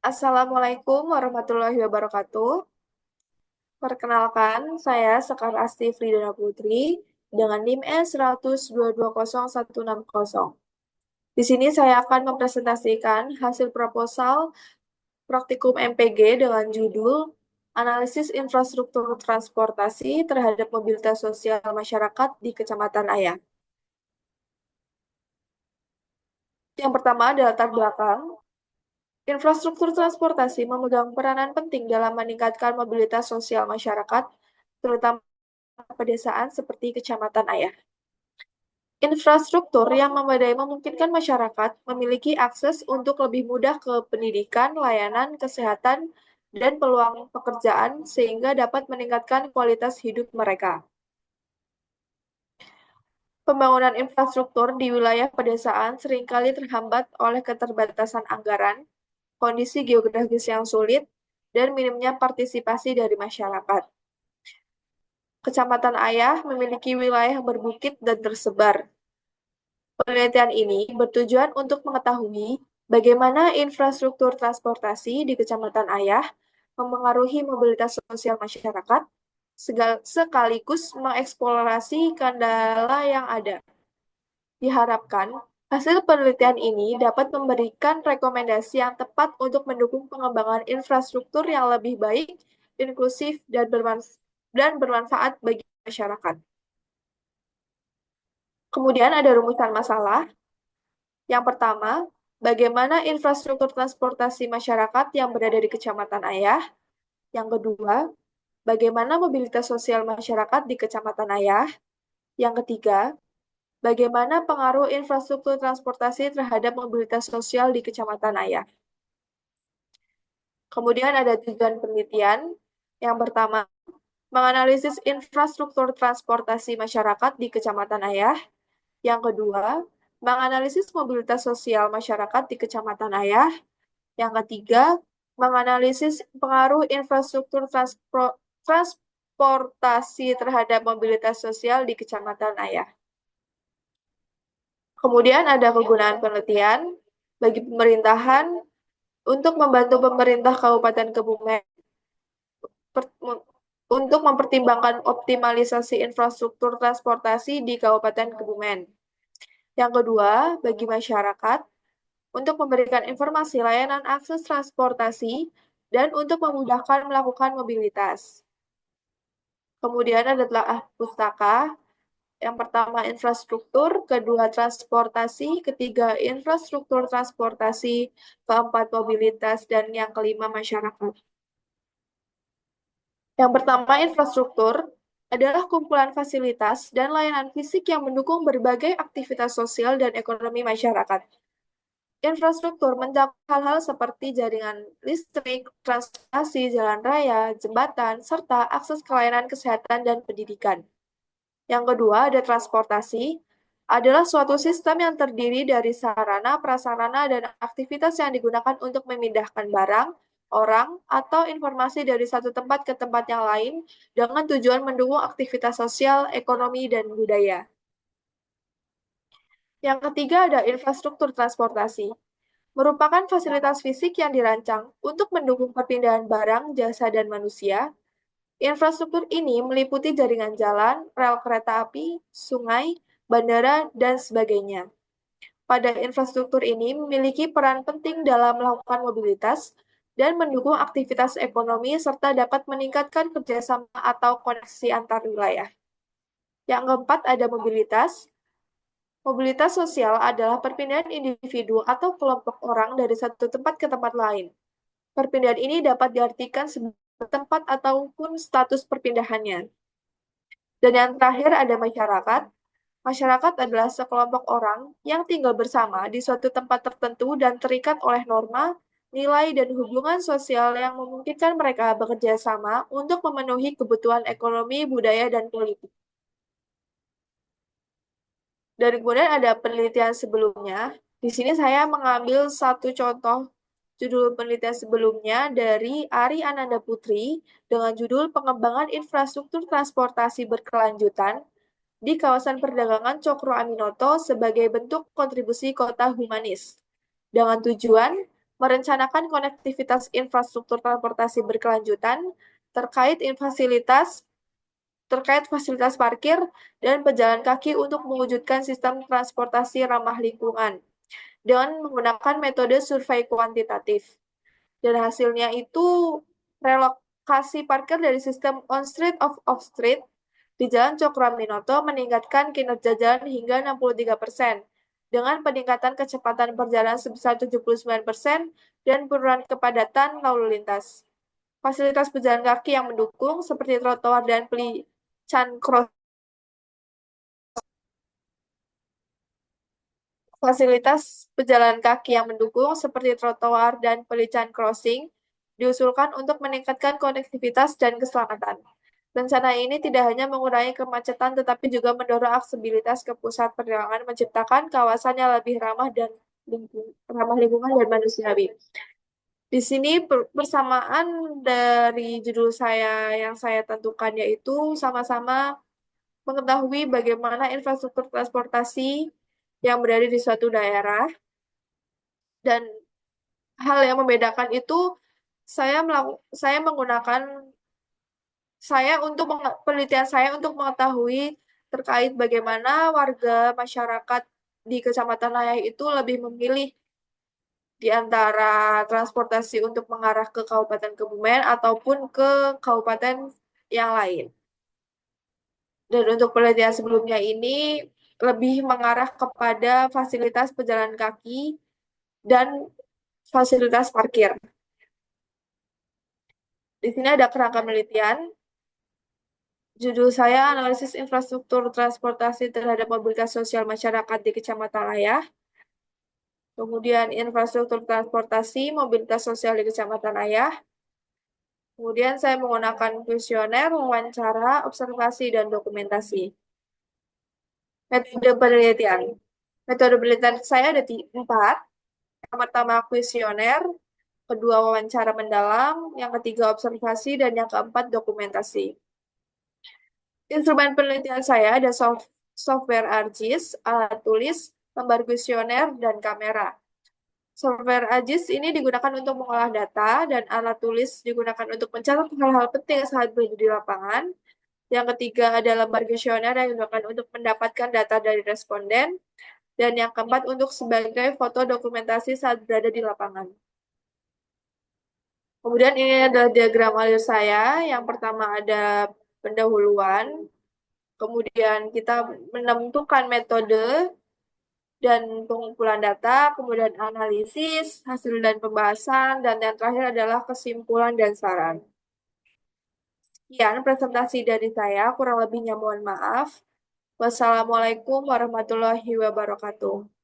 Assalamualaikum warahmatullahi wabarakatuh. Perkenalkan, saya Sekar Asti Fridana Putri dengan NIM S102206160. Di sini saya akan mempresentasikan hasil proposal praktikum MPG dengan judul Analisis Infrastruktur Transportasi terhadap Mobilitas Sosial Masyarakat di Kecamatan Ayah. Yang pertama adalah latar belakang. Infrastruktur transportasi memegang peranan penting dalam meningkatkan mobilitas sosial masyarakat, terutama pedesaan seperti Kecamatan Ayah. Infrastruktur yang memadai memungkinkan masyarakat memiliki akses untuk lebih mudah ke pendidikan, layanan, kesehatan, dan peluang pekerjaan sehingga dapat meningkatkan kualitas hidup mereka. Pembangunan infrastruktur di wilayah pedesaan seringkali terhambat oleh keterbatasan anggaran, kondisi geografis yang sulit, dan minimnya partisipasi dari masyarakat. Kecamatan Ayah memiliki wilayah berbukit dan tersebar. Penelitian ini bertujuan untuk mengetahui bagaimana infrastruktur transportasi di Kecamatan Ayah memengaruhi mobilitas sosial masyarakat, sekaligus mengeksplorasi kendala yang ada. Diharapkan, hasil penelitian ini dapat memberikan rekomendasi yang tepat untuk mendukung pengembangan infrastruktur yang lebih baik, inklusif, dan bermanfaat bagi masyarakat. Kemudian ada rumusan masalah. Yang pertama, bagaimana infrastruktur transportasi masyarakat yang berada di Kecamatan Ayah? Yang kedua, bagaimana mobilitas sosial masyarakat di Kecamatan Ayah? Yang ketiga, bagaimana pengaruh infrastruktur transportasi terhadap mobilitas sosial di Kecamatan Ayah? Kemudian ada tujuan penelitian. Yang pertama, menganalisis infrastruktur transportasi masyarakat di Kecamatan Ayah. Yang kedua, menganalisis mobilitas sosial masyarakat di Kecamatan Ayah. Yang ketiga, menganalisis pengaruh infrastruktur transportasi terhadap mobilitas sosial di Kecamatan Ayah. Kemudian ada kegunaan penelitian bagi pemerintahan untuk membantu pemerintah Kabupaten Kebumen untuk mempertimbangkan optimalisasi infrastruktur transportasi di Kabupaten Kebumen. Yang kedua, bagi masyarakat untuk memberikan informasi layanan akses transportasi dan untuk memudahkan melakukan mobilitas. Kemudian ada telah pustaka. Yang pertama infrastruktur, kedua transportasi, ketiga infrastruktur transportasi, keempat mobilitas, dan yang kelima masyarakat. Yang pertama infrastruktur adalah kumpulan fasilitas dan layanan fisik yang mendukung berbagai aktivitas sosial dan ekonomi masyarakat. Infrastruktur mencakup hal-hal seperti jaringan listrik, transportasi, jalan raya, jembatan, serta akses ke layanan kesehatan dan pendidikan. Yang kedua, ada transportasi, adalah suatu sistem yang terdiri dari sarana, prasarana, dan aktivitas yang digunakan untuk memindahkan barang, orang, atau informasi dari satu tempat ke tempat yang lain dengan tujuan mendukung aktivitas sosial, ekonomi, dan budaya. Yang ketiga ada infrastruktur transportasi, merupakan fasilitas fisik yang dirancang untuk mendukung perpindahan barang, jasa, dan manusia. Infrastruktur ini meliputi jaringan jalan, rel kereta api, sungai, bandara, dan sebagainya. Pada infrastruktur ini memiliki peran penting dalam melakukan mobilitas dan mendukung aktivitas ekonomi serta dapat meningkatkan kerjasama atau koneksi antar wilayah. Yang keempat ada mobilitas. Mobilitas sosial adalah perpindahan individu atau kelompok orang dari satu tempat ke tempat lain. Perpindahan ini dapat diartikan sebagai tempat ataupun status perpindahannya. Dan yang terakhir ada masyarakat. Masyarakat adalah sekelompok orang yang tinggal bersama di suatu tempat tertentu dan terikat oleh norma, nilai, dan hubungan sosial yang memungkinkan mereka bekerja sama untuk memenuhi kebutuhan ekonomi, budaya, dan politik. Dan kemudian ada penelitian sebelumnya. Di sini saya mengambil satu contoh judul penelitian sebelumnya dari Ari Ananda Putri dengan judul Pengembangan Infrastruktur Transportasi Berkelanjutan di kawasan perdagangan Cokro Aminoto sebagai bentuk kontribusi kota humanis, dengan tujuan merencanakan konektivitas infrastruktur transportasi berkelanjutan terkait terkait fasilitas parkir dan pejalan kaki untuk mewujudkan sistem transportasi ramah lingkungan dengan menggunakan metode survei kuantitatif. Dan hasilnya itu relokasi parkir dari sistem on-street of off-street di Jalan Cokroaminoto meningkatkan kinerja jalan hingga 63% dengan peningkatan kecepatan perjalanan sebesar 79% dan penurunan kepadatan lalu lintas. Fasilitas pejalan kaki yang mendukung seperti trotoar dan pelican cross Fasilitas pejalan kaki yang mendukung seperti trotoar dan pelican crossing diusulkan untuk meningkatkan konektivitas dan keselamatan. Rencana ini tidak hanya mengurangi kemacetan tetapi juga mendorong aksesibilitas ke pusat perdagangan, menciptakan kawasan yang lebih ramah lingkungan dan manusiawi. Di sini persamaan dari judul saya yang saya tentukan yaitu sama-sama mengetahui bagaimana infrastruktur transportasi yang berada di suatu daerah dan hal yang membedakan itu saya menggunakan penelitian saya untuk mengetahui terkait bagaimana warga masyarakat di Kecamatan Layah itu lebih memilih di antara transportasi untuk mengarah ke Kabupaten Kebumen ataupun ke kabupaten yang lain. Dan untuk penelitian sebelumnya ini lebih mengarah kepada fasilitas pejalan kaki dan fasilitas parkir. Di sini ada kerangka penelitian. Judul saya Analisis Infrastruktur Transportasi terhadap Mobilitas Sosial Masyarakat di Kecamatan Layah. Kemudian infrastruktur transportasi, mobilitas sosial di Kecamatan Layah. Kemudian saya menggunakan kuesioner, wawancara, observasi, dan dokumentasi. Metode penelitian. Metode penelitian saya ada empat. Yang pertama kuesioner, kedua wawancara mendalam, yang ketiga observasi, dan yang keempat dokumentasi. Instrumen penelitian saya ada software ArcGIS, alat tulis, lembar kuesioner, dan kamera. Software ArcGIS ini digunakan untuk mengolah data, dan alat tulis digunakan untuk mencatat hal-hal penting saat berada di lapangan. Yang ketiga ada lembar kuesioner yang digunakan untuk mendapatkan data dari responden. Dan yang keempat untuk sebagai foto dokumentasi saat berada di lapangan. Kemudian ini adalah diagram alir saya. Yang pertama ada pendahuluan, kemudian kita menentukan metode dan pengumpulan data, kemudian analisis, hasil dan pembahasan, dan yang terakhir adalah kesimpulan dan saran. Sekian presentasi dari saya, kurang lebihnya mohon maaf. Wassalamualaikum warahmatullahi wabarakatuh.